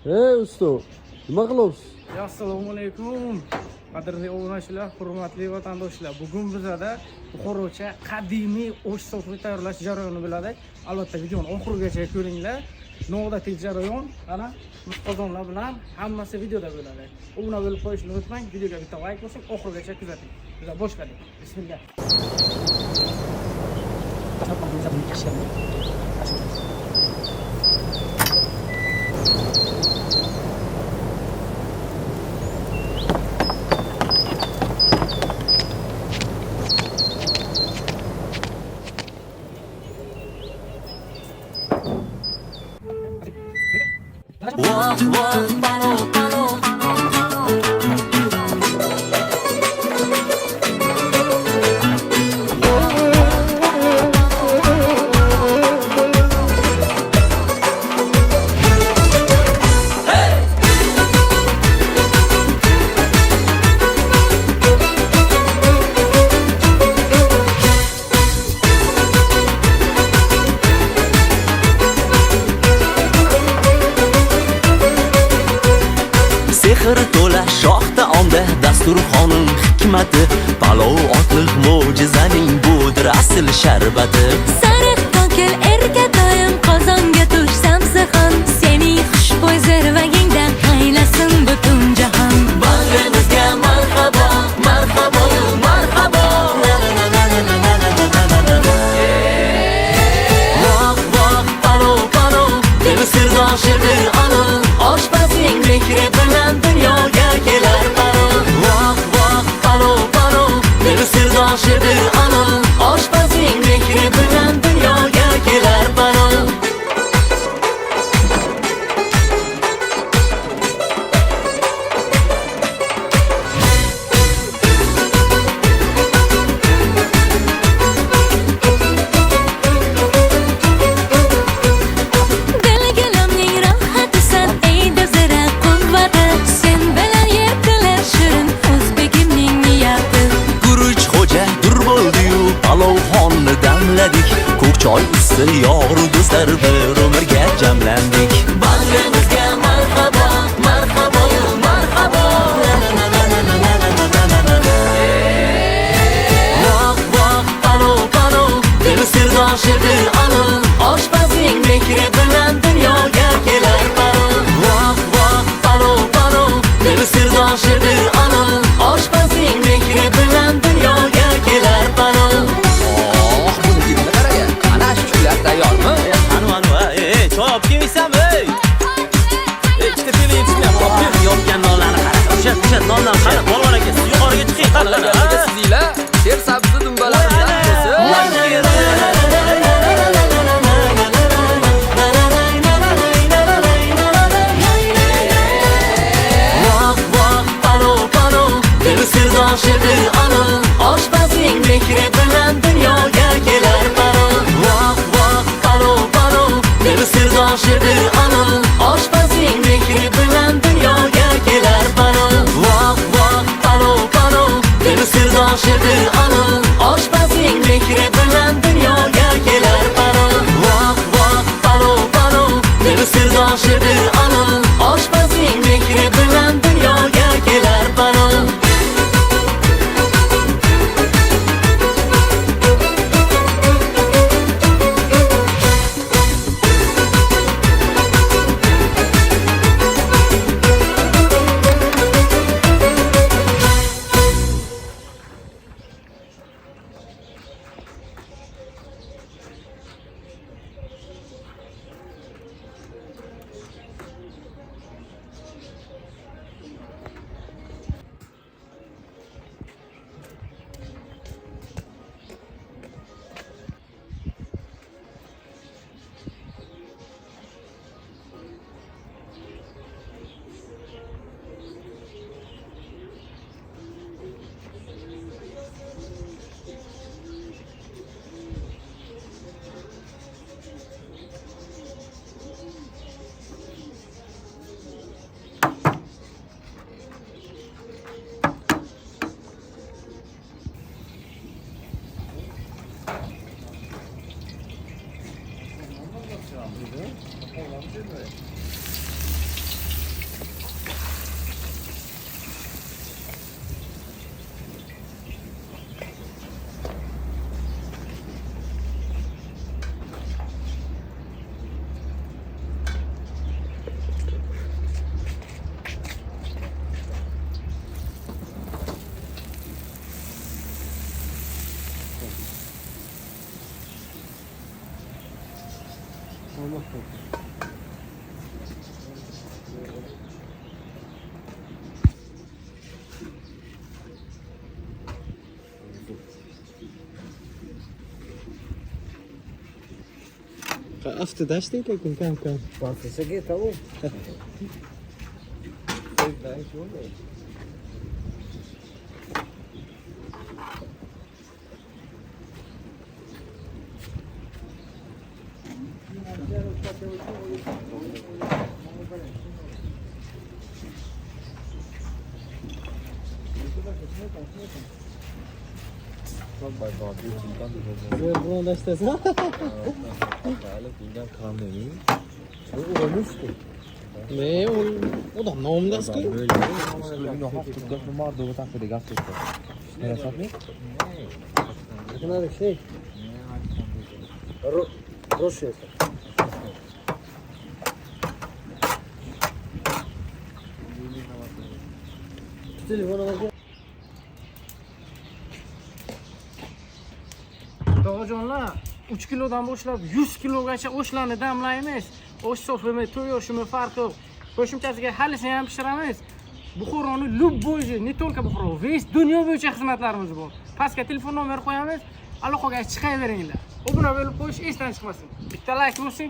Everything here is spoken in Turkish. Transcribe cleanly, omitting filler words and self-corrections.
usta, nima qilyapsiz? Assalomu alaykum. Qadrli obunachilar, hurmatli vatandoshlar. Bugun bizada Buxorocha qadimiy osh so'fi tayyorlash jarayonini biladi. Albatta videoni oxirigacha ko'ringlar. Noodatiy jarayon, ana qozonlar bilan hammasi videoda bo'ladi. Obuna bo'lib qo'yishni unutmang. Videoga bitta like bosing, oxirigacha kuzating. Bizlar boshladik. Bismillah. Sehr to'la shoh taomda dasturxonim hikmati, palov otliq mo'jizaning budir asl sharbati. Sariq tokel erkatoyim qozonga tushsam sixon, sening xushbo'y zirvagingdan qaynasin butun jahon. Bag'rimizga marhabo, marhabo, marhabo. Voh, voh, palov, palov, dil sirdoshdir anil, oshpazning mehri bilan dunyoga kelar palov. Voh, voh, palov, palov, dil sirdoshdir anil, oshpazning mehri bilan dunyoga kelar palov. Dilgilamning rohatisan, ey dazira quvvati, sen bilan yetilar shirin o'zbegimning niyati. Guruch xo'ja dur bo'ldi-yu, palovxonni damladik. Ko'k choy isi yoru do'stlar bir umrga jamlandik. Bag'rimizga marhabo, marhabo, marhabo. Voh, voh, palov, palov, dil sirdoshdir anil, oshpazning mehri bilan dunyoga kelar palov. Voh, voh, palov, palov, dil sirdoshdir anil, oshpazning mehri bilan dunyoga kelar palov. Buni qarang, ana shular tayyormi? Choy olib kelmaysanmi? Ikkita piling ichgan, yopgan nonlarni qara. O'sha nondan qara, polvon aka, siz yuqoriga chiqing, qara. Sizlar ter sabzi dumbalaridan Voh, voh, palov, palov, dil sirdoshdir anil, oshpazning mehri bilan dunyoga kelar palov. Voh, voh, palov, palov, dil sirdoshdir anil, oshpazning mehri bilan dunyoga kelar palov. Voh, voh, palov, palov, dil sirdoshdir anil, oshpazning mehri bilan dunyoga kelar palov. Voh, voh, palov, palov, dil sirdoshdir anil, oshpazning mehri bilan dunyoga kelar palov. Автодаш lekin kam. Bastırsa tamam. Buni dashtasa. Ne o da nomdas ki. Bunlar şey. Roşet. Telefona bak. Dog'jonlar 3 kilodan boshlab 100 kilogacha oshlarni damlaymiz. Osh soframi, to'y oshimi farqi yo'q. Qo'shimchasiga halisini ham pishiramiz. Buxoroni любой, не только Buxoro, весь dunyo bo'yicha xizmatlarimiz bor. Pastga telefon nomeri qo'yamiz, aloqaga chiqaveringlar. Obuna bo'lib qo'yish esdan chiqmasin. Bitta like bo'lsin.